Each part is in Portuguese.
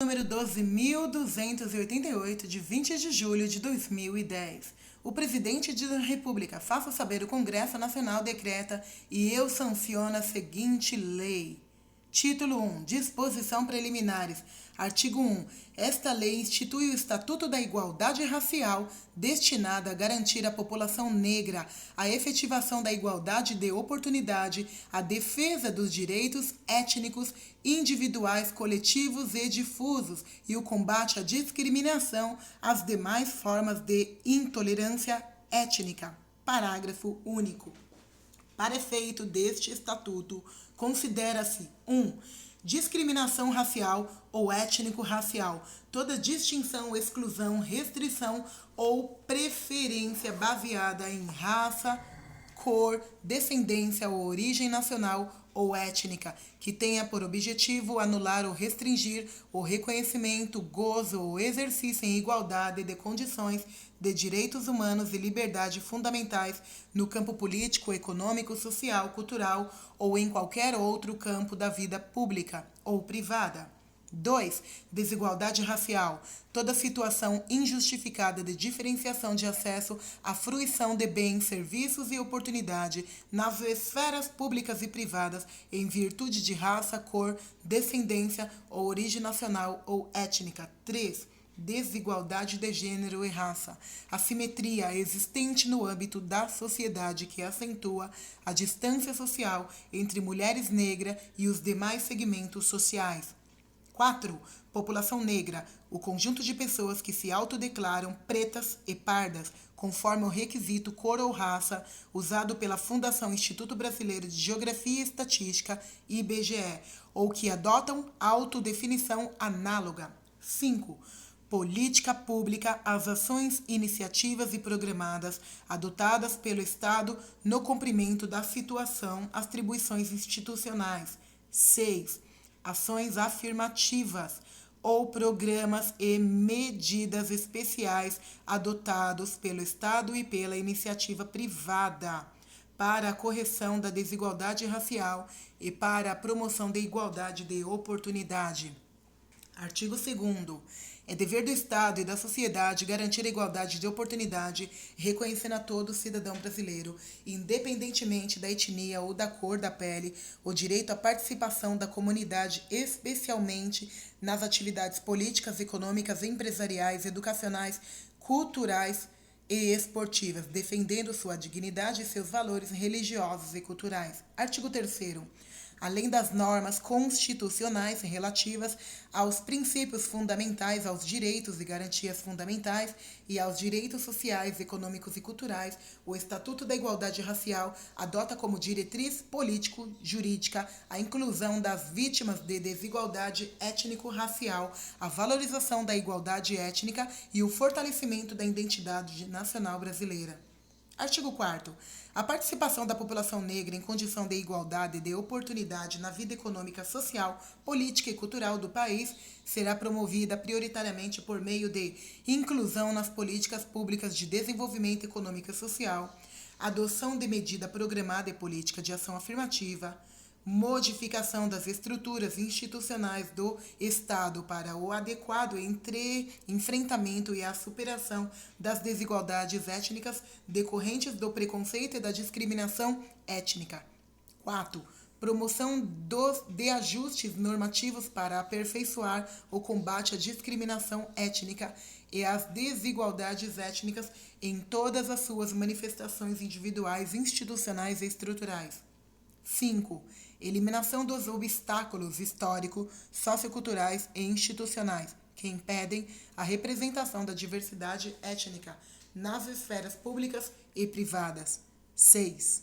número 12.288, de 20 de julho de 2010. O presidente da República faça saber o Congresso Nacional decreta e eu sanciono a seguinte lei. Título 1. Disposição preliminares. Artigo 1. Esta lei institui o Estatuto da Igualdade Racial, destinado a garantir à população negra a efetivação da igualdade de oportunidade, a defesa dos direitos étnicos, individuais, coletivos e difusos e o combate à discriminação, às demais formas de intolerância étnica. Parágrafo único. Para efeito deste Estatuto, considera-se 1. Discriminação racial ou étnico-racial, toda distinção, exclusão, restrição ou preferência baseada em raça, cor, descendência ou origem nacional ou étnica, que tenha por objetivo anular ou restringir o reconhecimento, gozo ou exercício em igualdade de condições de direitos humanos e liberdade fundamentais no campo político, econômico, social, cultural ou em qualquer outro campo da vida pública ou privada. 2. Desigualdade racial. Toda situação injustificada de diferenciação de acesso à fruição de bens, serviços e oportunidade nas esferas públicas e privadas em virtude de raça, cor, descendência ou origem nacional ou étnica. 3. Desigualdade de gênero e raça. Assimetria existente no âmbito da sociedade que acentua a distância social entre mulheres negras e os demais segmentos sociais. 4. População negra, o conjunto de pessoas que se autodeclaram pretas e pardas, conforme o requisito cor ou raça usado pela Fundação Instituto Brasileiro de Geografia e Estatística, IBGE, ou que adotam autodefinição análoga. 5. Política pública, as ações, iniciativas e programadas adotadas pelo Estado no cumprimento da situação, atribuições institucionais. 6. Ações afirmativas ou programas e medidas especiais adotados pelo Estado e pela iniciativa privada para a correção da desigualdade racial e para a promoção da igualdade de oportunidade. Artigo 2º. É dever do Estado e da sociedade garantir a igualdade de oportunidade, reconhecendo a todo cidadão brasileiro, independentemente da etnia ou da cor da pele, o direito à participação da comunidade, especialmente nas atividades políticas, econômicas, empresariais, educacionais, culturais e esportivas, defendendo sua dignidade e seus valores religiosos e culturais. Artigo 3º. Além das normas constitucionais relativas aos princípios fundamentais, aos direitos e garantias fundamentais e aos direitos sociais, econômicos e culturais, o Estatuto da Igualdade Racial adota como diretriz político-jurídica a inclusão das vítimas de desigualdade étnico-racial, a valorização da igualdade étnica e o fortalecimento da identidade nacional brasileira. Artigo 4º. A participação da população negra em condição de igualdade de oportunidade na vida econômica, social, política e cultural do país será promovida prioritariamente por meio de inclusão nas políticas públicas de desenvolvimento econômico e social, adoção de medida programada e política de ação afirmativa, modificação das estruturas institucionais do Estado para o adequado enfrentamento e a superação das desigualdades étnicas decorrentes do preconceito e da discriminação étnica. 4. Promoção de ajustes normativos para aperfeiçoar o combate à discriminação étnica e às desigualdades étnicas em todas as suas manifestações individuais, institucionais e estruturais. 5. Eliminação dos obstáculos históricos, socioculturais e institucionais que impedem a representação da diversidade étnica nas esferas públicas e privadas. 6.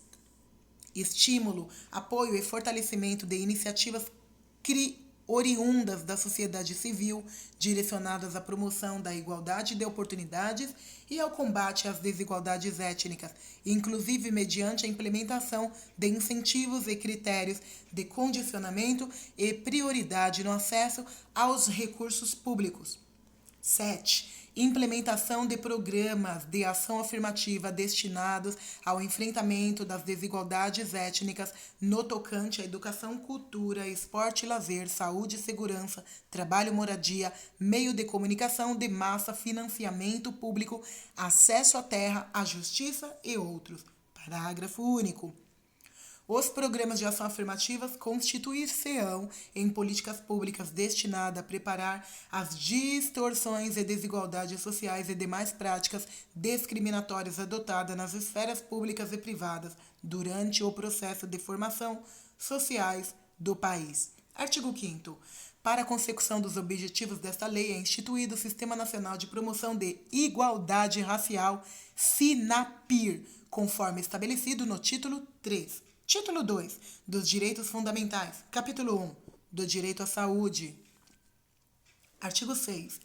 Estímulo, apoio e fortalecimento de iniciativas oriundas da sociedade civil, direcionadas à promoção da igualdade de oportunidades e ao combate às desigualdades étnicas, inclusive mediante a implementação de incentivos e critérios de condicionamento e prioridade no acesso aos recursos públicos. 7. Implementação de programas de ação afirmativa destinados ao enfrentamento das desigualdades étnicas no tocante à educação, cultura, esporte e lazer, saúde e segurança, trabalho, moradia, meio de comunicação de massa, financiamento público, acesso à terra, à justiça e outros. Parágrafo único. Os programas de ação afirmativas constituir-se-ão em políticas públicas destinadas a preparar as distorções e desigualdades sociais e demais práticas discriminatórias adotadas nas esferas públicas e privadas durante o processo de formação sociais do país. Artigo 5º. Para a consecução dos objetivos desta lei, é instituído o Sistema Nacional de Promoção de Igualdade Racial, SINAPIR, conforme estabelecido no título 3. Título 2. Dos Direitos Fundamentais. Capítulo 1. Do Direito à Saúde. Artigo 6.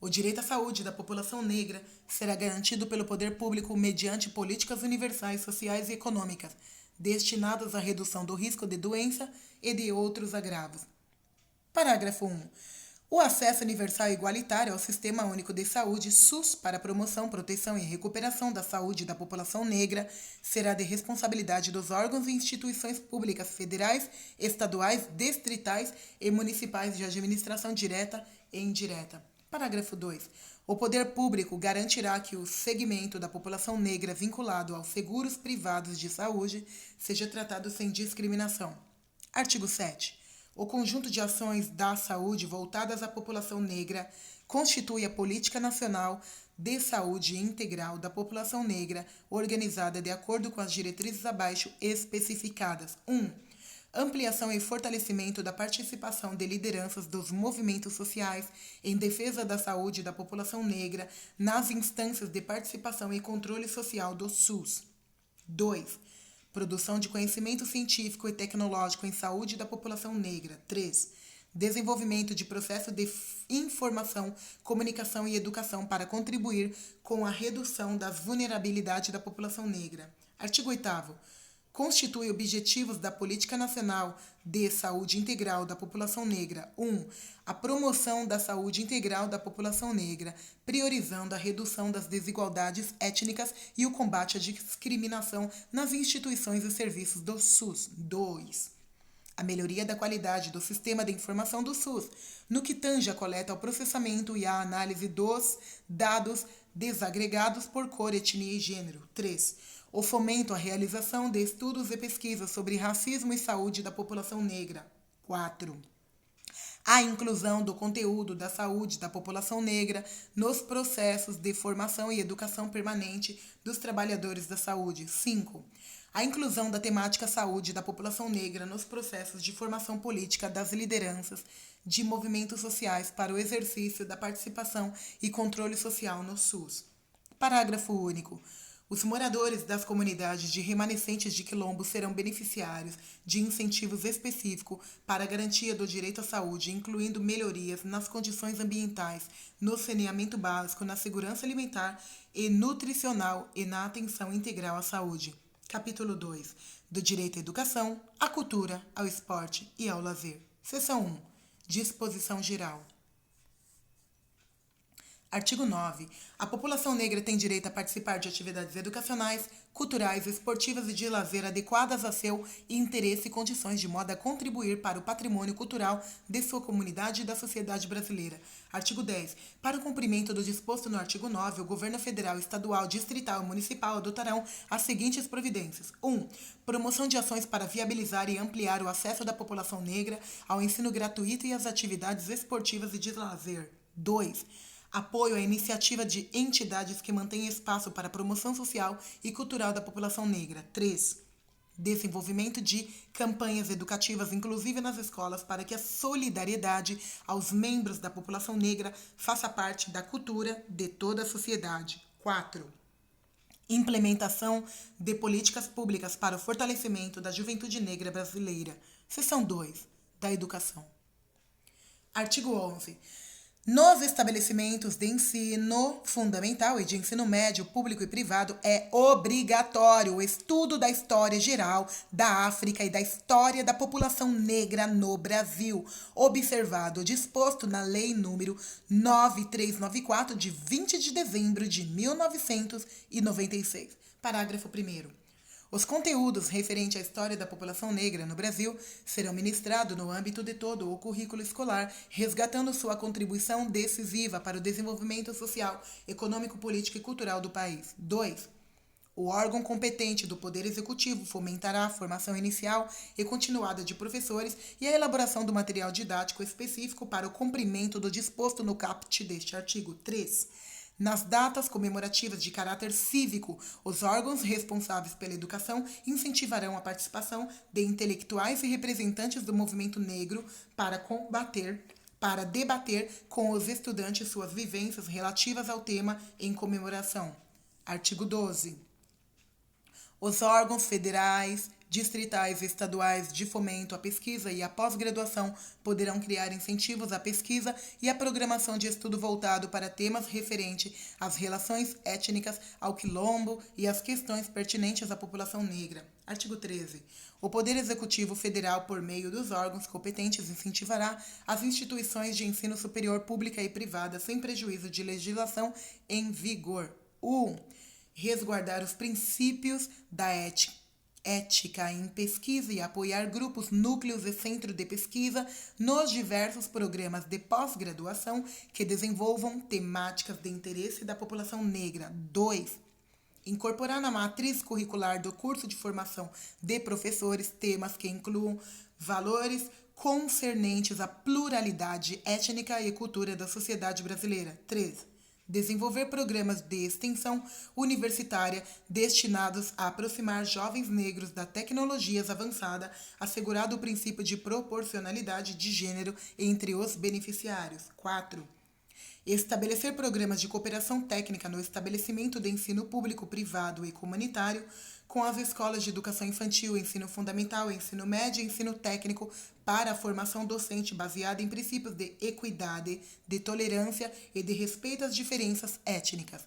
O direito à saúde da população negra será garantido pelo poder público mediante políticas universais, sociais e econômicas, destinadas à redução do risco de doença e de outros agravos. Parágrafo 1. O acesso universal e igualitário ao Sistema Único de Saúde, SUS, para a promoção, proteção e recuperação da saúde da população negra será de responsabilidade dos órgãos e instituições públicas federais, estaduais, distritais e municipais de administração direta e indireta. Parágrafo 2. O poder público garantirá que o segmento da população negra vinculado aos seguros privados de saúde seja tratado sem discriminação. Artigo 7. O conjunto de ações da saúde voltadas à população negra constitui a Política Nacional de Saúde Integral da População Negra, organizada de acordo com as diretrizes abaixo especificadas. 1. Ampliação e fortalecimento da participação de lideranças dos movimentos sociais em defesa da saúde da população negra nas instâncias de participação e controle social do SUS. 2. Produção de conhecimento científico e tecnológico em saúde da população negra. 3. Desenvolvimento de processo de informação, comunicação e educação para contribuir com a redução das vulnerabilidades da população negra. Artigo 8º. Constitui objetivos da Política Nacional de Saúde Integral da População Negra. 1. A promoção da saúde integral da população negra, priorizando a redução das desigualdades étnicas e o combate à discriminação nas instituições e serviços do SUS. 2. A melhoria da qualidade do sistema de informação do SUS, no que tange a coleta, ao processamento e à análise dos dados desagregados por cor, etnia e gênero. 3. O fomento à realização de estudos e pesquisas sobre racismo e saúde da população negra. 4. A inclusão do conteúdo da saúde da população negra nos processos de formação e educação permanente dos trabalhadores da saúde. 5. A inclusão da temática saúde da população negra nos processos de formação política das lideranças de movimentos sociais para o exercício da participação e controle social no SUS. Parágrafo único. Os moradores das comunidades de remanescentes de quilombo serão beneficiários de incentivos específicos para a garantia do direito à saúde, incluindo melhorias nas condições ambientais, no saneamento básico, na segurança alimentar e nutricional e na atenção integral à saúde. Capítulo 2. Do direito à educação, à cultura, ao esporte e ao lazer. Seção 1. Disposição geral. Artigo 9. A população negra tem direito a participar de atividades educacionais, culturais, esportivas e de lazer adequadas a seu interesse e condições, de modo a contribuir para o patrimônio cultural de sua comunidade e da sociedade brasileira. Artigo 10. Para o cumprimento do disposto no artigo 9, o governo federal, estadual, distrital e municipal adotarão as seguintes providências. 1. Promoção de ações para viabilizar e ampliar o acesso da população negra ao ensino gratuito e às atividades esportivas e de lazer. 2. Apoio à iniciativa de entidades que mantêm espaço para a promoção social e cultural da população negra. 3. Desenvolvimento de campanhas educativas inclusivas nas escolas para que a solidariedade aos membros da população negra faça parte da cultura de toda a sociedade. 4. Implementação de políticas públicas para o fortalecimento da juventude negra brasileira. Seção 2. Da educação. Artigo 11. Nos estabelecimentos de ensino fundamental e de ensino médio, público e privado, é obrigatório o estudo da história geral da África e da história da população negra no Brasil, observado o disposto na Lei número 9394, de 20 de dezembro de 1996. Parágrafo 1º. Os conteúdos referentes à história da população negra no Brasil serão ministrados no âmbito de todo o currículo escolar, resgatando sua contribuição decisiva para o desenvolvimento social, econômico, político e cultural do país. 2. O órgão competente do Poder Executivo fomentará a formação inicial e continuada de professores e a elaboração do material didático específico para o cumprimento do disposto no caput deste artigo. 3. Nas datas comemorativas de caráter cívico, os órgãos responsáveis pela educação incentivarão a participação de intelectuais e representantes do movimento negro para debater com os estudantes suas vivências relativas ao tema em comemoração. Artigo 12. Os órgãos federais, distritais e estaduais de fomento à pesquisa e à pós-graduação poderão criar incentivos à pesquisa e à programação de estudo voltado para temas referentes às relações étnicas, ao quilombo e às questões pertinentes à população negra. Artigo 13. O Poder Executivo Federal, por meio dos órgãos competentes, incentivará as instituições de ensino superior pública e privada sem prejuízo de legislação em vigor. 1. Resguardar os princípios da ética em pesquisa e apoiar grupos, núcleos e centros de pesquisa nos diversos programas de pós-graduação que desenvolvam temáticas de interesse da população negra. 2. Incorporar na matriz curricular do curso de formação de professores temas que incluam valores concernentes à pluralidade étnica e cultura da sociedade brasileira. 3. Desenvolver programas de extensão universitária destinados a aproximar jovens negros das tecnologias avançadas, assegurado o princípio de proporcionalidade de gênero entre os beneficiários. 4. Estabelecer programas de cooperação técnica no estabelecimento de ensino público, privado e comunitário com as escolas de educação infantil, ensino fundamental, ensino médio e ensino técnico para a formação docente baseada em princípios de equidade, de tolerância e de respeito às diferenças étnicas.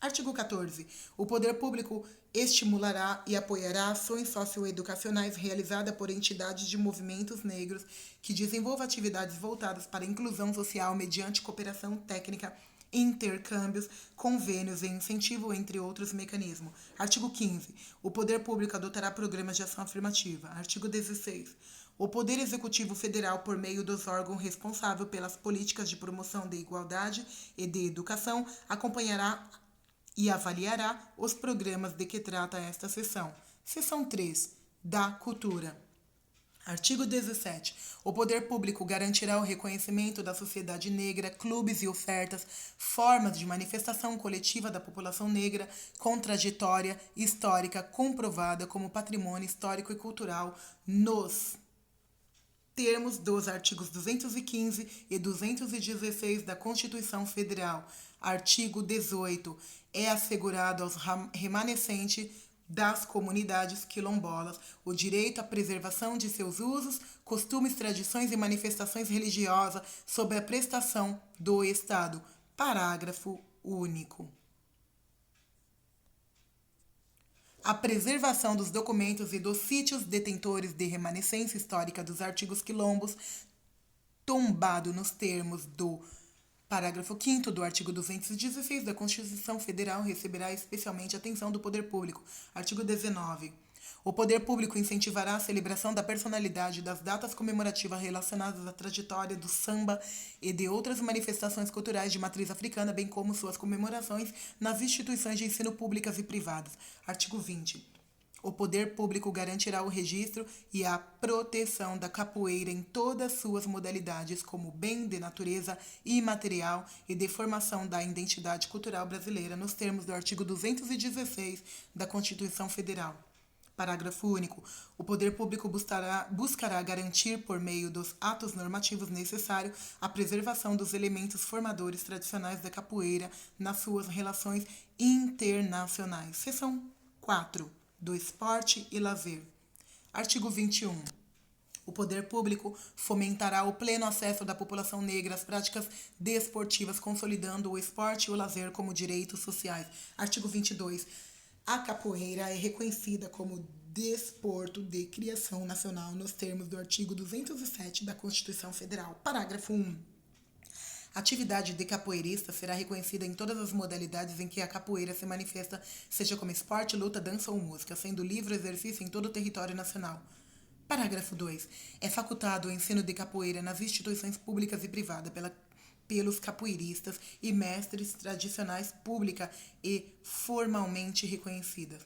Artigo 14. O poder público estimulará e apoiará ações socioeducacionais realizadas por entidades de movimentos negros que desenvolvam atividades voltadas para a inclusão social mediante cooperação técnica, intercâmbios, convênios e incentivo, entre outros mecanismos. Artigo 15. O poder público adotará programas de ação afirmativa. Artigo 16. O Poder Executivo Federal, por meio dos órgãos responsáveis pelas políticas de promoção da igualdade e de educação, acompanhará e avaliará os programas de que trata esta seção. Seção 3. Da cultura. Artigo 17. O poder público garantirá o reconhecimento da sociedade negra, clubes e ofertas, formas de manifestação coletiva da população negra, com trajetória histórica comprovada como patrimônio histórico e cultural, nos termos dos artigos 215 e 216 da Constituição Federal. Artigo 18. É assegurado aos remanescentes das comunidades quilombolas o direito à preservação de seus usos, costumes, tradições e manifestações religiosas sob a prestação do Estado. Parágrafo único. A preservação dos documentos e dos sítios detentores de remanescência histórica dos artigos quilombos, tombado nos termos do parágrafo 5º do artigo 216 da Constituição Federal, receberá especialmente atenção do poder público. Artigo 19. O poder público incentivará a celebração da personalidade das datas comemorativas relacionadas à trajetória do samba e de outras manifestações culturais de matriz africana, bem como suas comemorações nas instituições de ensino públicas e privadas. Artigo 20. O poder público garantirá o registro e a proteção da capoeira em todas suas modalidades como bem de natureza imaterial e de formação da identidade cultural brasileira, nos termos do artigo 216 da Constituição Federal. Parágrafo único. O poder público buscará garantir, por meio dos atos normativos necessários, a preservação dos elementos formadores tradicionais da capoeira nas suas relações internacionais. Seção 4. Do esporte e lazer. Artigo 21. O poder público fomentará o pleno acesso da população negra às práticas desportivas, consolidando o esporte e o lazer como direitos sociais. Artigo 22. A capoeira é reconhecida como desporto de criação nacional nos termos do artigo 207 da Constituição Federal. Parágrafo 1. A atividade de capoeirista será reconhecida em todas as modalidades em que a capoeira se manifesta, seja como esporte, luta, dança ou música, sendo livre o exercício em todo o território nacional. Parágrafo 2. É facultado o ensino de capoeira nas instituições públicas e privadas pelos capoeiristas e mestres tradicionais pública e formalmente reconhecidas.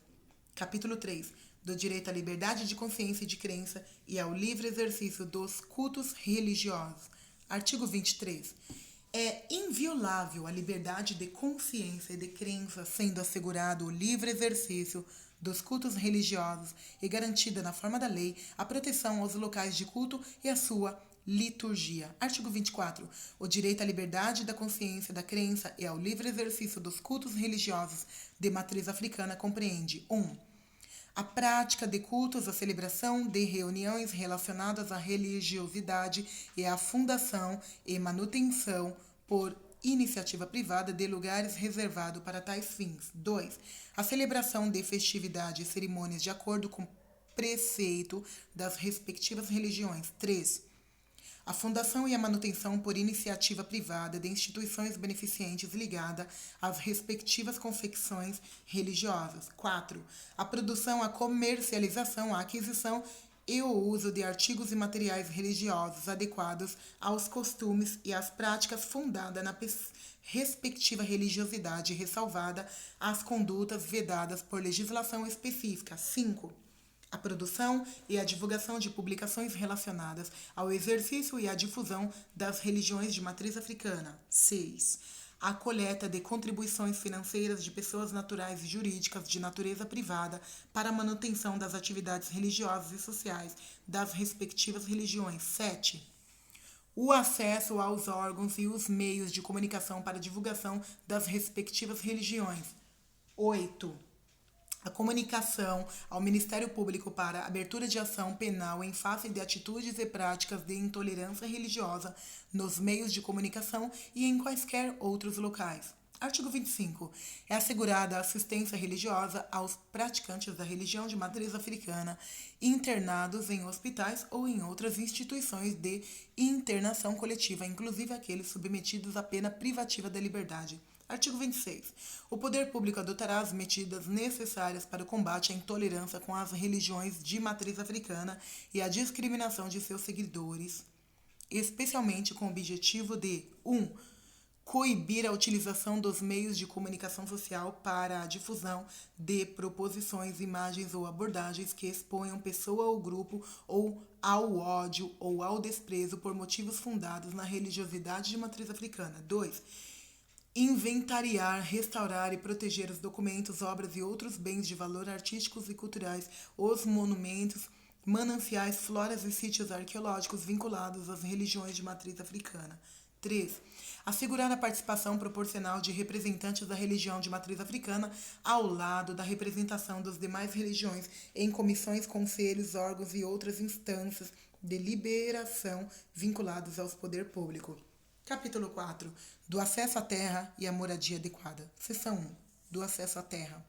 Capítulo 3. Do direito à liberdade de consciência e de crença e ao livre exercício dos cultos religiosos. Artigo 23. É inviolável a liberdade de consciência e de crença, sendo assegurado o livre exercício dos cultos religiosos e garantida na forma da lei a proteção aos locais de culto e a sua liturgia. Artigo 24. O direito à liberdade da consciência, da crença e ao livre exercício dos cultos religiosos de matriz africana compreende 1. A prática de cultos, a celebração de reuniões relacionadas à religiosidade e a fundação e manutenção por iniciativa privada de lugares reservados para tais fins. 2. A celebração de festividades e cerimônias de acordo com preceito das respectivas religiões. 3. A fundação e a manutenção por iniciativa privada de instituições beneficentes ligadas às respectivas confecções religiosas. 4. A produção, a comercialização, a aquisição e o uso de artigos e materiais religiosos adequados aos costumes e às práticas fundadas na respectiva religiosidade, ressalvada as condutas vedadas por legislação específica. 5. A produção e a divulgação de publicações relacionadas ao exercício e à difusão das religiões de matriz africana. 6. A coleta de contribuições financeiras de pessoas naturais e jurídicas de natureza privada para a manutenção das atividades religiosas e sociais das respectivas religiões. 7. O acesso aos órgãos e os meios de comunicação para a divulgação das respectivas religiões. 8. A comunicação ao Ministério Público para abertura de ação penal em face de atitudes e práticas de intolerância religiosa nos meios de comunicação e em quaisquer outros locais. Artigo 25. É assegurada a assistência religiosa aos praticantes da religião de matriz africana internados em hospitais ou em outras instituições de internação coletiva, inclusive aqueles submetidos à pena privativa da liberdade. Artigo 26. O poder público adotará as medidas necessárias para o combate à intolerância com as religiões de matriz africana e à discriminação de seus seguidores, especialmente com o objetivo de 1. Coibir a utilização dos meios de comunicação social para a difusão de proposições, imagens ou abordagens que exponham pessoa ou grupo ou ao ódio ou ao desprezo por motivos fundados na religiosidade de matriz africana. 2. Inventariar, restaurar e proteger os documentos, obras e outros bens de valor artísticos e culturais, os monumentos, mananciais, floras e sítios arqueológicos vinculados às religiões de matriz africana. 3. Assegurar a participação proporcional de representantes da religião de matriz africana ao lado da representação das demais religiões em comissões, conselhos, órgãos e outras instâncias de deliberação vinculados ao poder público. Capítulo 4. Do acesso à terra e à moradia adequada. Seção 1. Do acesso à terra.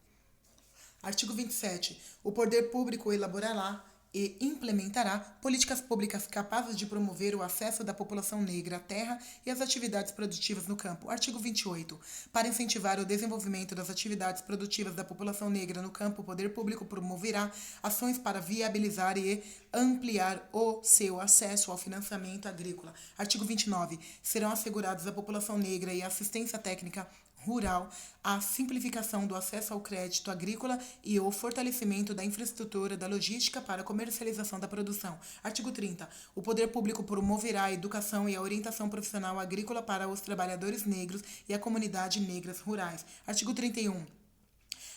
Artigo 27. O poder público elaborará e implementará políticas públicas capazes de promover o acesso da população negra à terra e às atividades produtivas no campo. Artigo 28. Para incentivar o desenvolvimento das atividades produtivas da população negra no campo, o poder público promoverá ações para viabilizar e ampliar o seu acesso ao financiamento agrícola. Artigo 29. Serão assegurados à população negra e assistência técnica rural, a simplificação do acesso ao crédito agrícola e o fortalecimento da infraestrutura da logística para a comercialização da produção. Artigo 30. O poder público promoverá a educação e a orientação profissional agrícola para os trabalhadores negros e a comunidade negras rurais. Artigo 31.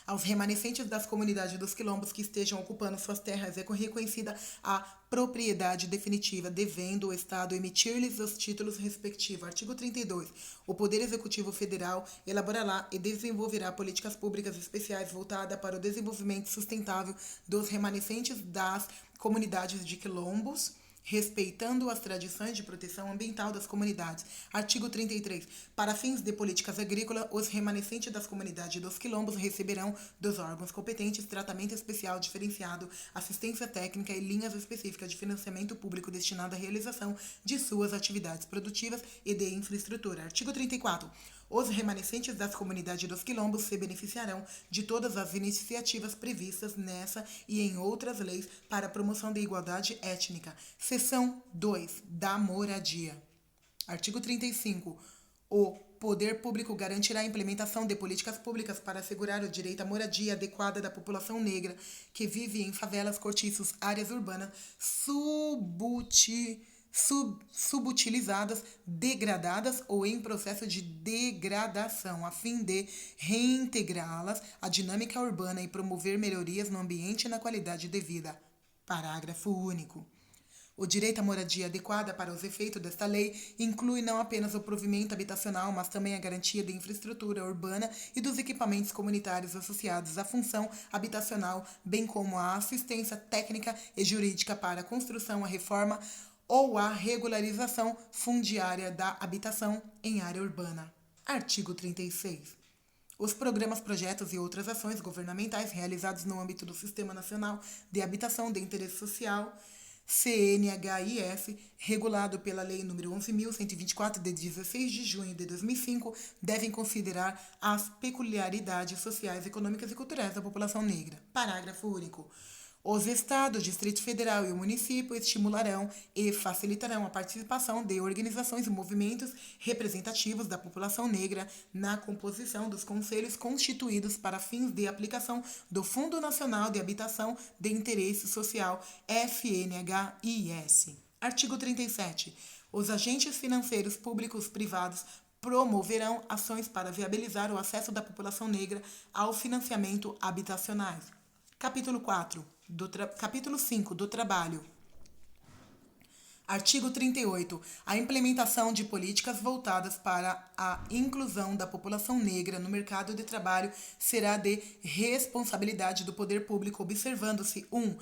Aos remanescentes das comunidades dos quilombos que estejam ocupando suas terras é reconhecida a propriedade definitiva, devendo o Estado emitir-lhes os títulos respectivos. Artigo 32. O Poder Executivo Federal elaborará e desenvolverá políticas públicas especiais voltadas para o desenvolvimento sustentável dos remanescentes das comunidades de quilombos respeitando as tradições de proteção ambiental das comunidades. Artigo 33. Para fins de políticas agrícolas, os remanescentes das comunidades dos quilombos receberão dos órgãos competentes tratamento especial diferenciado, assistência técnica e linhas específicas de financiamento público destinado à realização de suas atividades produtivas e de infraestrutura. Artigo 34. Os remanescentes das comunidades dos quilombos se beneficiarão de todas as iniciativas previstas nessa e em outras leis para a promoção da igualdade étnica. Seção 2. Da moradia. Artigo 35. O poder público garantirá a implementação de políticas públicas para assegurar o direito à moradia adequada da população negra que vive em favelas, cortiços, áreas urbanas subutilizadas, degradadas ou em processo de degradação, a fim de reintegrá-las à dinâmica urbana e promover melhorias no ambiente e na qualidade de vida. Parágrafo único. O direito à moradia adequada para os efeitos desta lei inclui não apenas o provimento habitacional, mas também a garantia de infraestrutura urbana e dos equipamentos comunitários associados à função habitacional, bem como a assistência técnica e jurídica para a construção, a reforma ou a regularização fundiária da habitação em área urbana. Artigo 36. Os programas, projetos e outras ações governamentais realizados no âmbito do Sistema Nacional de Habitação de Interesse Social, CNHIS, regulado pela Lei nº 11.124, de 16 de junho de 2005, devem considerar as peculiaridades sociais, econômicas e culturais da população negra. Parágrafo único. Os Estados, Distrito Federal e o município estimularão e facilitarão a participação de organizações e movimentos representativos da população negra na composição dos conselhos constituídos para fins de aplicação do Fundo Nacional de Habitação de Interesse Social, FNHIS. Artigo 37. Os agentes financeiros públicos privados promoverão ações para viabilizar o acesso da população negra ao financiamento habitacional. Capítulo 4. Capítulo 5 do Trabalho. Artigo 38. A implementação de políticas voltadas para a inclusão da população negra no mercado de trabalho será de responsabilidade do poder público, observando-se 1.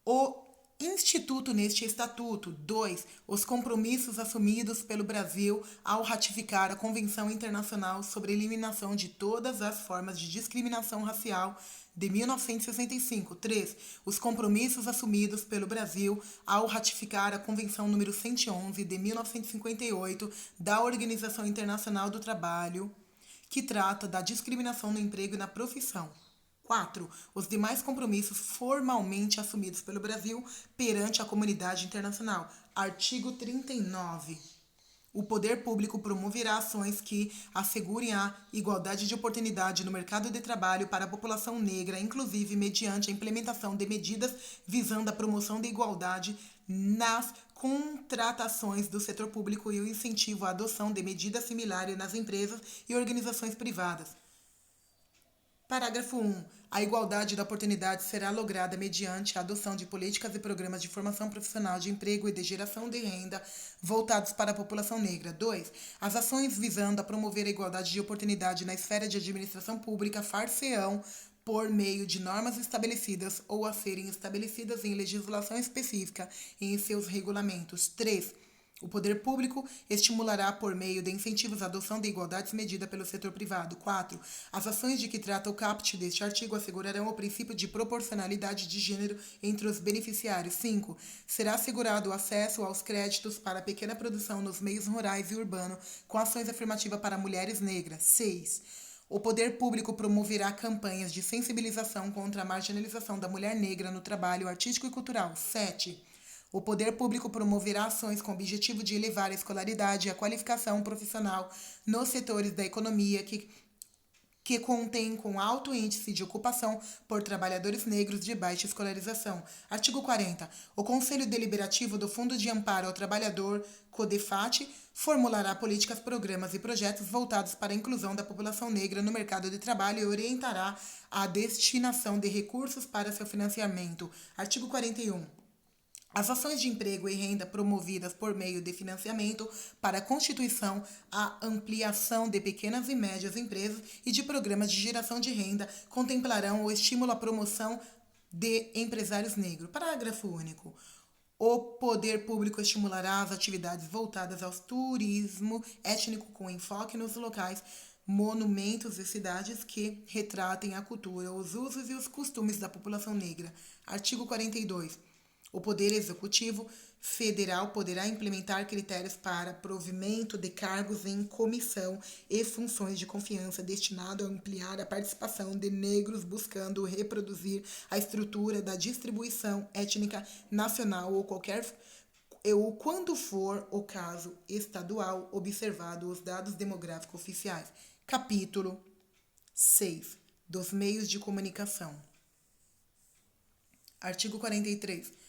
O instituto neste estatuto. 2. Os compromissos assumidos pelo Brasil ao ratificar a Convenção Internacional sobre a Eliminação de Todas as Formas de Discriminação Racial de 1965. 3. Os compromissos assumidos pelo Brasil ao ratificar a Convenção número 111 de 1958 da Organização Internacional do Trabalho, que trata da discriminação no emprego e na profissão. 4. Os demais compromissos formalmente assumidos pelo Brasil perante a comunidade internacional. Artigo 39. O poder público promoverá ações que assegurem a igualdade de oportunidade no mercado de trabalho para a população negra, inclusive mediante a implementação de medidas visando a promoção da igualdade nas contratações do setor público e o incentivo à adoção de medidas similares nas empresas e organizações privadas. Parágrafo 1. A igualdade da oportunidade será lograda mediante a adoção de políticas e programas de formação profissional, de emprego e de geração de renda voltados para a população negra. 2. As ações visando a promover a igualdade de oportunidade na esfera de administração pública far-se-ão por meio de normas estabelecidas ou a serem estabelecidas em legislação específica e em seus regulamentos. 3. O poder público estimulará, por meio de incentivos, a adoção de igualdades medida pelo setor privado. 4. As ações de que trata o caput deste artigo assegurarão o princípio de proporcionalidade de gênero entre os beneficiários. 5. Será assegurado o acesso aos créditos para a pequena produção nos meios rurais e urbanos, com ações afirmativas para mulheres negras. 6. O poder público promoverá campanhas de sensibilização contra a marginalização da mulher negra no trabalho artístico e cultural. 7. O poder público promoverá ações com o objetivo de elevar a escolaridade e a qualificação profissional nos setores da economia que contém com alto índice de ocupação por trabalhadores negros de baixa escolarização. Artigo 40. O Conselho Deliberativo do Fundo de Amparo ao Trabalhador, CODEFAT, formulará políticas, programas e projetos voltados para a inclusão da população negra no mercado de trabalho e orientará a destinação de recursos para seu financiamento. Artigo 41. As ações de emprego e renda promovidas por meio de financiamento para a constituição, a ampliação de pequenas e médias empresas e de programas de geração de renda contemplarão o estímulo à promoção de empresários negros. Parágrafo único. O poder público estimulará as atividades voltadas ao turismo étnico com enfoque nos locais, monumentos e cidades que retratem a cultura, os usos e os costumes da população negra. Artigo 42. O Poder Executivo Federal poderá implementar critérios para provimento de cargos em comissão e funções de confiança destinado a ampliar a participação de negros, buscando reproduzir a estrutura da distribuição étnica nacional ou quando for o caso estadual, observado os dados demográficos oficiais. Capítulo 6 dos meios de comunicação. Artigo 43.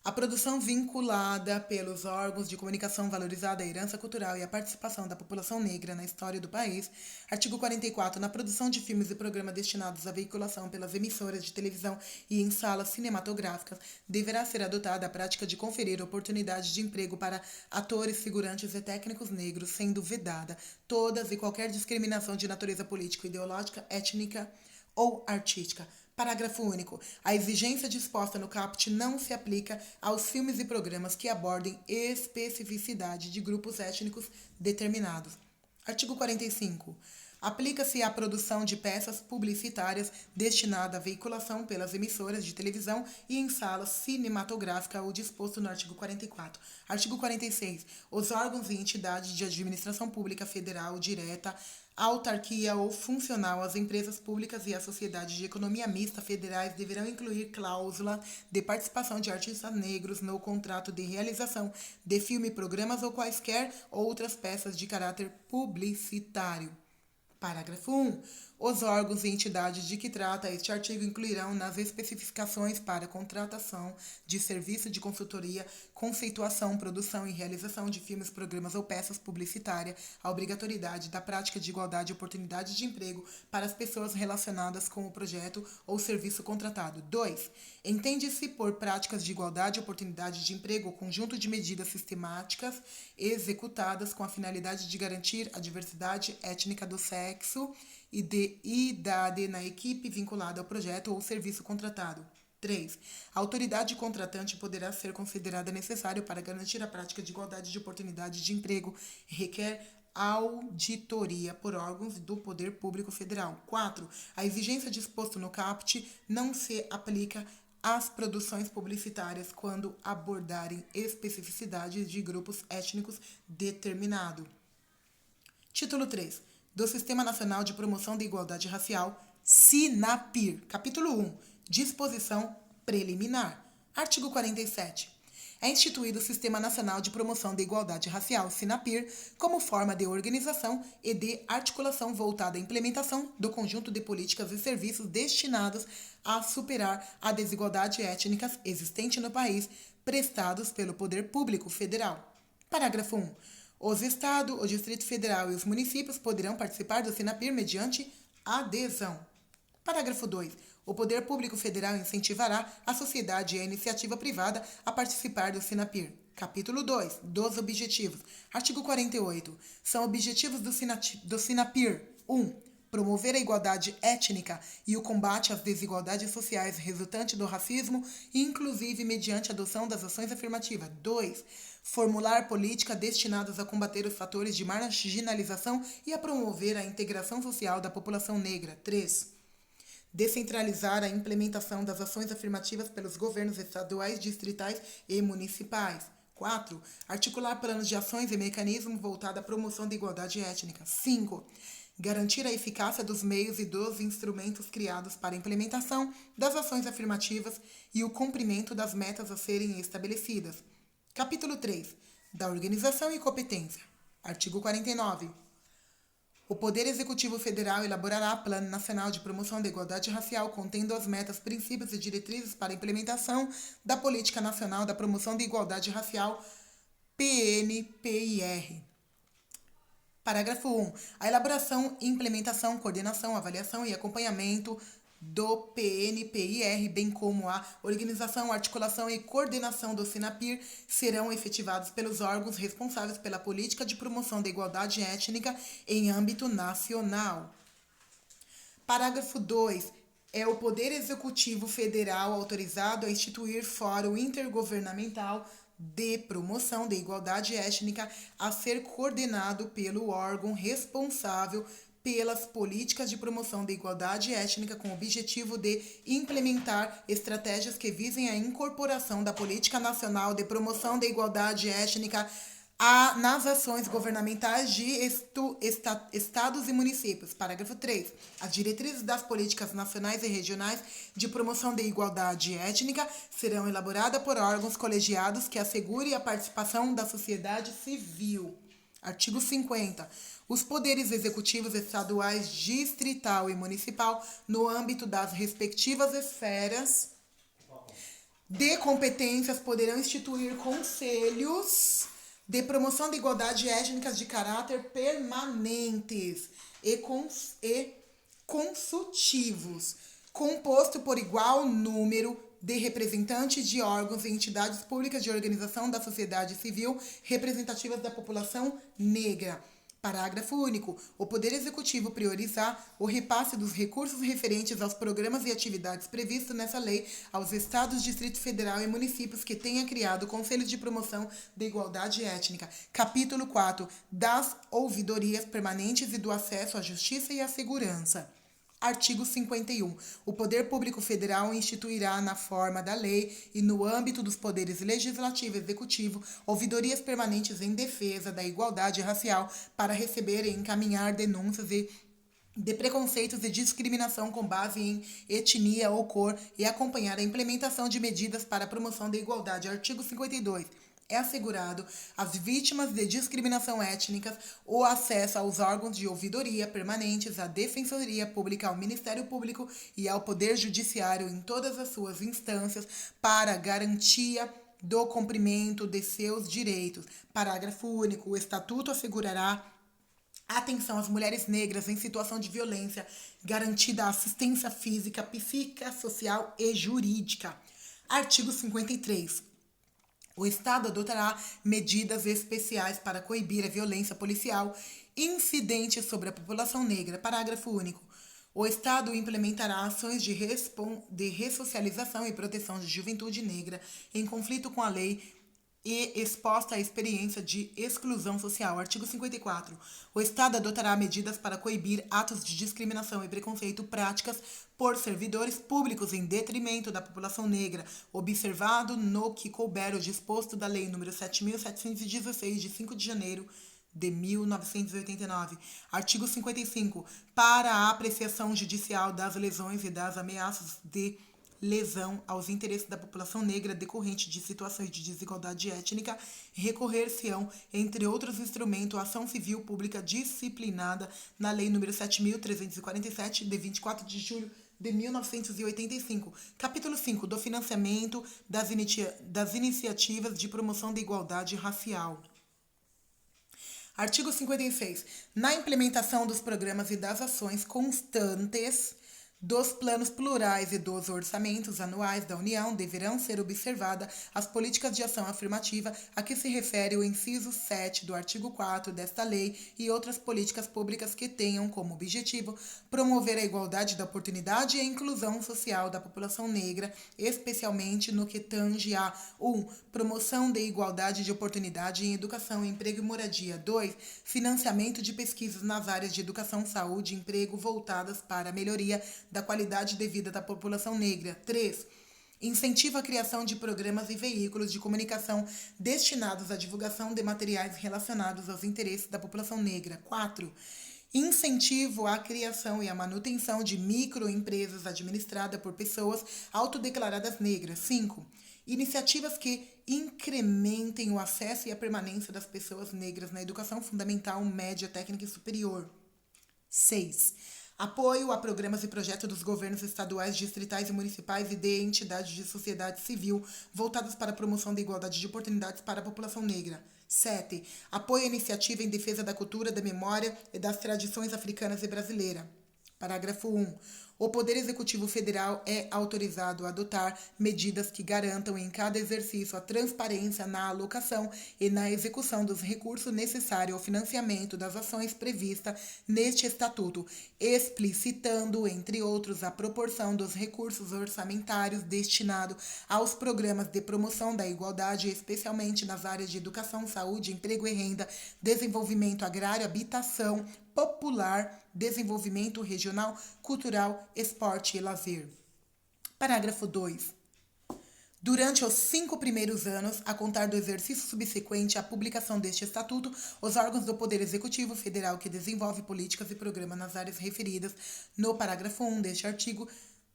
A produção vinculada pelos órgãos de comunicação valorizada a herança cultural e a participação da população negra na história do país. Artigo 44. Na produção de filmes e programas destinados à veiculação pelas emissoras de televisão e em salas cinematográficas, deverá ser adotada a prática de conferir oportunidades de emprego para atores, figurantes e técnicos negros, sendo vedada todas e qualquer discriminação de natureza político-ideológica, étnica ou artística. Parágrafo único. A exigência disposta no caput não se aplica aos filmes e programas que abordem especificidade de grupos étnicos determinados. Artigo 45. Aplica-se à produção de peças publicitárias destinada à veiculação pelas emissoras de televisão e em salas cinematográficas o disposto no artigo 44. Artigo 46. Os órgãos e entidades de administração pública federal direta, autarquia ou funcional, as empresas públicas e as sociedades de economia mista federais deverão incluir cláusula de participação de artistas negros no contrato de realização de filme, programas ou quaisquer outras peças de caráter publicitário. Parágrafo 1. Os órgãos e entidades de que trata este artigo incluirão nas especificações para contratação de serviço de consultoria, conceituação, produção e realização de filmes, programas ou peças publicitárias a obrigatoriedade da prática de igualdade de oportunidades de emprego para as pessoas relacionadas com o projeto ou serviço contratado. 2. Entende-se por práticas de igualdade de oportunidade de emprego o conjunto de medidas sistemáticas executadas com a finalidade de garantir a diversidade étnica do sexo e de idade na equipe vinculada ao projeto ou serviço contratado. 3. A autoridade contratante poderá ser considerada necessária para garantir a prática de igualdade de oportunidade de emprego e requer auditoria por órgãos do Poder Público Federal. 4. A exigência disposta no caput não se aplica às produções publicitárias quando abordarem especificidades de grupos étnicos determinados. Título 3. Do Sistema Nacional de Promoção da Igualdade Racial, SINAPIR. Capítulo 1. Disposição Preliminar. Artigo 47. É instituído o Sistema Nacional de Promoção da Igualdade Racial, SINAPIR, como forma de organização e de articulação voltada à implementação do conjunto de políticas e serviços destinados a superar a desigualdade étnica existente no país, prestados pelo Poder Público Federal. Parágrafo 1. Os Estados, o Distrito Federal e os municípios poderão participar do SINAPIR mediante adesão. Parágrafo 2. O Poder Público Federal incentivará a sociedade e a iniciativa privada a participar do SINAPIR. Capítulo 2. Dos objetivos. Artigo 48. São objetivos do SINAPIR. 1. Promover a igualdade étnica e o combate às desigualdades sociais resultantes do racismo, inclusive mediante a adoção das ações afirmativas. 2. Formular políticas destinadas a combater os fatores de marginalização e a promover a integração social da população negra. 3. Descentralizar a implementação das ações afirmativas pelos governos estaduais, distritais e municipais. 4. Articular planos de ações e mecanismos voltados à promoção da igualdade étnica. 5. Garantir a eficácia dos meios e dos instrumentos criados para a implementação das ações afirmativas e o cumprimento das metas a serem estabelecidas. Capítulo 3. Da organização e competência. Artigo 49. O Poder Executivo Federal elaborará Plano Nacional de Promoção da Igualdade Racial, contendo as metas, princípios e diretrizes para a implementação da Política Nacional da Promoção da Igualdade Racial, PNPIR. Parágrafo 1. A elaboração, implementação, coordenação, avaliação e acompanhamento do PNPIR, bem como a organização, articulação e coordenação do SINAPIR, serão efetivados pelos órgãos responsáveis pela política de promoção da igualdade étnica em âmbito nacional. Parágrafo 2. É o Poder Executivo Federal autorizado a instituir Fórum Intergovernamental de Promoção da Igualdade Étnica a ser coordenado pelo órgão responsável pelas políticas de promoção da igualdade étnica com o objetivo de implementar estratégias que visem a incorporação da Política Nacional de Promoção da Igualdade Étnica nas ações governamentais de estados e municípios. Parágrafo 3. As diretrizes das políticas nacionais e regionais de promoção da igualdade étnica serão elaboradas por órgãos colegiados que assegurem a participação da sociedade civil. Artigo 50. Os poderes executivos estaduais, distrital e municipal, no âmbito das respectivas esferas de competências, poderão instituir conselhos de promoção da igualdade étnica de caráter permanentes e consultivos, composto por igual número de representantes de órgãos e entidades públicas de organização da sociedade civil representativas da população negra. Parágrafo único. O Poder Executivo priorizar o repasse dos recursos referentes aos programas e atividades previstos nessa lei aos Estados, Distrito Federal e municípios que tenha criado Conselhos de Promoção da Igualdade Étnica. Capítulo 4. Das ouvidorias permanentes e do acesso à justiça e à segurança. Artigo 51. O Poder Público Federal instituirá, na forma da lei e no âmbito dos poderes legislativo e executivo, ouvidorias permanentes em defesa da igualdade racial para receber e encaminhar denúncias de preconceitos e discriminação com base em etnia ou cor e acompanhar a implementação de medidas para a promoção da igualdade. Artigo 52. É assegurado às vítimas de discriminação étnica o acesso aos órgãos de ouvidoria permanentes, à Defensoria Pública, ao Ministério Público e ao Poder Judiciário em todas as suas instâncias para garantia do cumprimento de seus direitos. Parágrafo único. O Estatuto assegurará atenção às mulheres negras em situação de violência, garantida a assistência física, psíquica, social e jurídica. Artigo 53. O Estado adotará medidas especiais para coibir a violência policial incidente sobre a população negra. Parágrafo único. O Estado implementará ações de ressocialização e proteção de juventude negra em conflito com a lei e exposta à experiência de exclusão social. Artigo 54. O Estado adotará medidas para coibir atos de discriminação e preconceito práticas por servidores públicos em detrimento da população negra, observado no que couber o disposto da Lei nº 7.716, de 5 de janeiro de 1989. Artigo 55. Para a apreciação judicial das lesões e das ameaças de lesão aos interesses da população negra decorrente de situações de desigualdade étnica, recorrer-se-ão, entre outros instrumentos, a ação civil pública disciplinada na Lei nº 7.347, de 24 de julho de 1985. Capítulo 5. Do financiamento das iniciativas de promoção da igualdade racial. Artigo 56. Na implementação dos programas e das ações constantes dos planos plurais e dos orçamentos anuais da União, deverão ser observadas as políticas de ação afirmativa a que se refere o inciso 7 do artigo 4 desta lei e outras políticas públicas que tenham como objetivo promover a igualdade da oportunidade e a inclusão social da população negra, especialmente no que tange a 1. Promoção da igualdade de oportunidade em educação, emprego e moradia. 2. Financiamento de pesquisas nas áreas de educação, saúde e emprego voltadas para a melhoria da qualidade de vida da população negra. 3. Incentiva a criação de programas e veículos de comunicação destinados à divulgação de materiais relacionados aos interesses da população negra. 4. Incentivo à criação e à manutenção de microempresas administradas por pessoas autodeclaradas negras. 5. Iniciativas que incrementem o acesso e a permanência das pessoas negras na educação fundamental, média, técnica e superior. 6. Apoio a programas e projetos dos governos estaduais, distritais e municipais e de entidades de sociedade civil voltados para a promoção da igualdade de oportunidades para a população negra. 7. Apoio à iniciativa em defesa da cultura, da memória e das tradições africanas e brasileiras. Parágrafo 1. O Poder Executivo Federal é autorizado a adotar medidas que garantam em cada exercício a transparência na alocação e na execução dos recursos necessários ao financiamento das ações previstas neste Estatuto, explicitando, entre outros, a proporção dos recursos orçamentários destinados aos programas de promoção da igualdade, especialmente nas áreas de educação, saúde, emprego e renda, desenvolvimento agrário, habitação, popular, desenvolvimento regional, cultural, esporte e lazer. Parágrafo 2. Durante os 5 primeiros anos, a contar do exercício subsequente à publicação deste Estatuto, os órgãos do Poder Executivo Federal que desenvolvem políticas e programas nas áreas referidas no parágrafo 1 deste artigo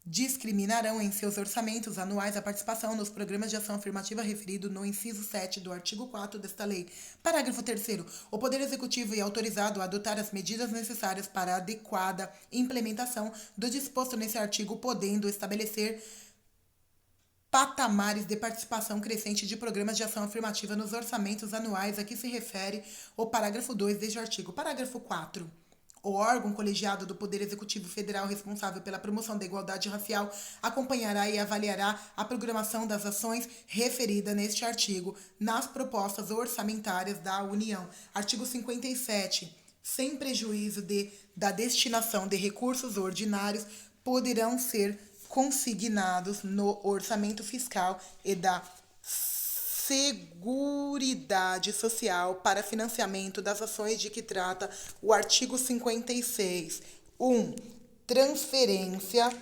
discriminarão em seus orçamentos anuais a participação nos programas de ação afirmativa referido no inciso 7 do artigo 4 desta lei. Parágrafo 3º. O Poder Executivo é autorizado a adotar as medidas necessárias para a adequada implementação do disposto nesse artigo, podendo estabelecer patamares de participação crescente de programas de ação afirmativa nos orçamentos anuais a que se refere o parágrafo 2 deste artigo. Parágrafo 4. O órgão colegiado do Poder Executivo Federal responsável pela promoção da igualdade racial acompanhará e avaliará a programação das ações referidas neste artigo nas propostas orçamentárias da União. Artigo 57. Sem prejuízo da destinação de recursos ordinários, poderão ser consignados no orçamento fiscal e da Seguridade Social para financiamento das ações de que trata o artigo 56. 1. Transferência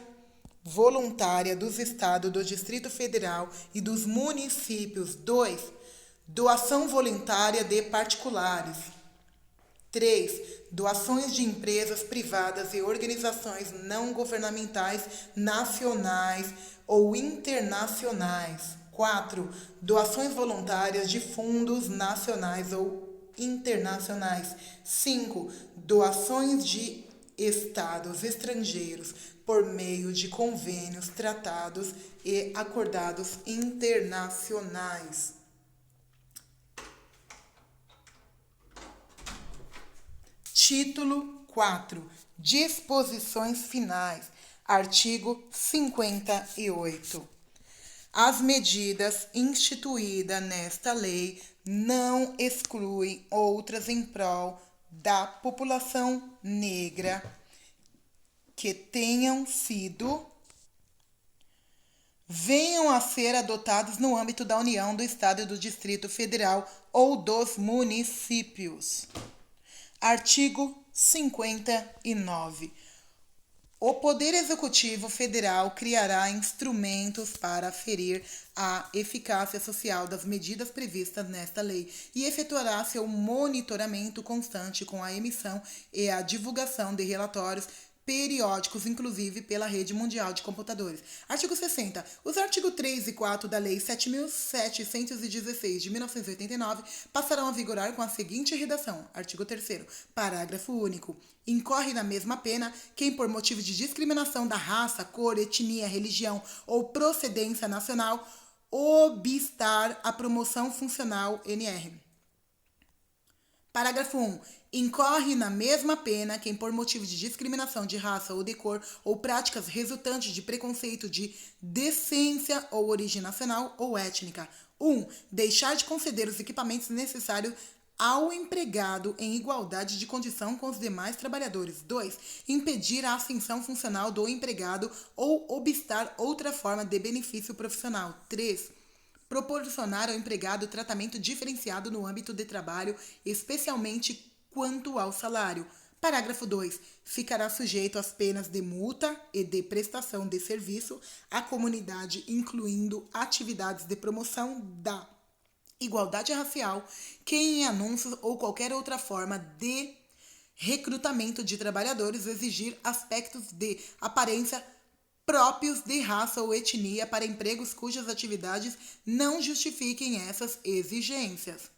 voluntária dos Estados, do Distrito Federal e dos municípios. 2. Doação voluntária de particulares. 3. Doações de empresas privadas e organizações não governamentais nacionais ou internacionais. 4. Doações voluntárias de fundos nacionais ou internacionais. 5. Doações de estados estrangeiros por meio de convênios, tratados e acordados internacionais. Título 4. Disposições finais. Artigo 58. As medidas instituídas nesta lei não excluem outras em prol da população negra que venham a ser adotados no âmbito da União, do Estado e do Distrito Federal ou dos municípios. Artigo 59. O Poder Executivo Federal criará instrumentos para aferir a eficácia social das medidas previstas nesta lei e efetuará seu monitoramento constante com a emissão e a divulgação de relatórios periódicos, inclusive pela Rede Mundial de Computadores. Artigo 60. Os artigos 3 e 4 da Lei 7.716 de 1989 passarão a vigorar com a seguinte redação. Artigo 3º. Parágrafo único. Incorre na mesma pena quem, por motivo de discriminação da raça, cor, etnia, religião ou procedência nacional, obstar a promoção funcional NR. Parágrafo 1. Incorre na mesma pena quem, por motivo de discriminação de raça ou de cor ou práticas resultantes de preconceito de decência ou origem nacional ou étnica. 1. Deixar de conceder os equipamentos necessários ao empregado em igualdade de condição com os demais trabalhadores. 2. Impedir a ascensão funcional do empregado ou obstar outra forma de benefício profissional. 3. Proporcionar ao empregado tratamento diferenciado no âmbito de trabalho, especialmente quanto ao salário. Parágrafo 2. Ficará sujeito às penas de multa e de prestação de serviço à comunidade, incluindo atividades de promoção da igualdade racial, quem em anúncios ou qualquer outra forma de recrutamento de trabalhadores exigir aspectos de aparência próprios de raça ou etnia para empregos cujas atividades não justifiquem essas exigências.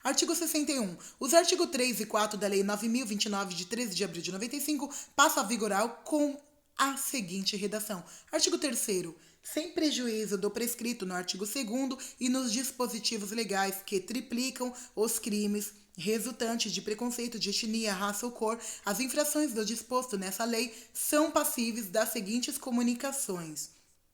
Artigo 61. Os artigos 3 e 4 da Lei 9.029, de 13 de abril de 95, passam a vigorar com a seguinte redação. Artigo 3º. Sem prejuízo do prescrito no artigo 2º e nos dispositivos legais que triplicam os crimes resultante de preconceito de etnia, raça ou cor, as infrações do disposto nessa lei são passíveis das seguintes comunicações.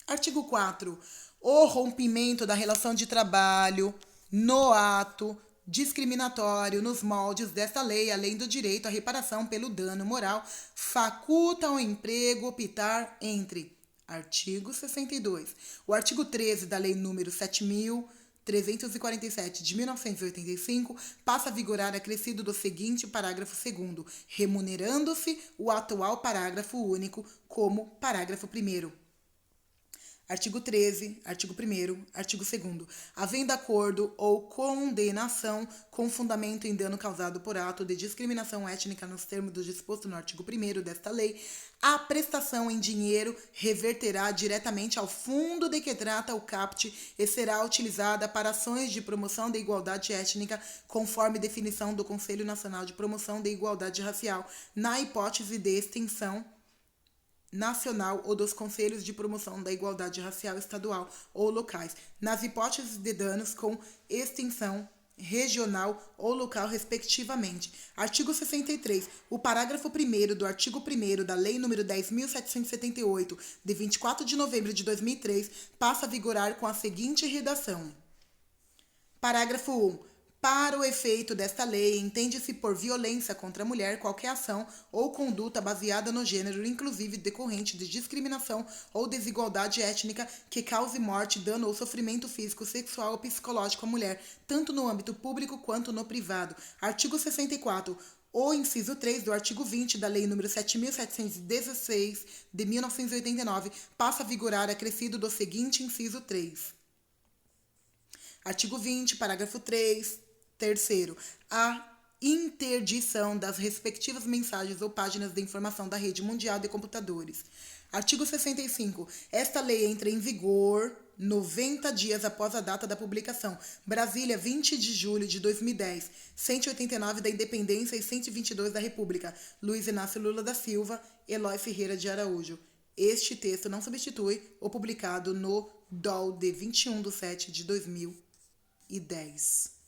Artigo 4. O rompimento da relação de trabalho no ato discriminatório nos moldes desta lei, além do direito à reparação pelo dano moral, faculta ao emprego optar entre artigo 62. O artigo 13 da Lei número 7.347 de 1985 passa a vigorar acrescido do seguinte parágrafo 2º, remunerando-se o atual parágrafo único como parágrafo 1º. Artigo 13, artigo 1º, artigo 2º. Havendo acordo ou condenação com fundamento em dano causado por ato de discriminação étnica nos termos do disposto no artigo 1º desta lei, a prestação em dinheiro reverterá diretamente ao fundo de que trata o CAPT e será utilizada para ações de promoção da igualdade étnica, conforme definição do Conselho Nacional de Promoção da Igualdade Racial, na hipótese de extinção nacional ou dos Conselhos de Promoção da Igualdade Racial estadual ou locais, nas hipóteses de danos com extinção regional ou local, respectivamente. Artigo 63. O parágrafo 1º do artigo 1º da Lei nº 10.778, de 24 de novembro de 2003, passa a vigorar com a seguinte redação. Parágrafo 1. Para o efeito desta lei, entende-se por violência contra a mulher qualquer ação ou conduta baseada no gênero, inclusive decorrente de discriminação ou desigualdade étnica, que cause morte, dano ou sofrimento físico, sexual ou psicológico à mulher, tanto no âmbito público quanto no privado. Artigo 64. O inciso 3 do artigo 20 da Lei nº 7.716, de 1989, passa a vigorar acrescido do seguinte inciso 3. Artigo 20, parágrafo 3. Terceiro, a interdição das respectivas mensagens ou páginas de informação da Rede Mundial de Computadores. Artigo 65. Esta lei entra em vigor 90 dias após a data da publicação. Brasília, 20 de julho de 2010. 189 da Independência e 122 da República. Luiz Inácio Lula da Silva, Eloy Ferreira de Araújo. Este texto não substitui o publicado no DOL de 21/7 de 2010.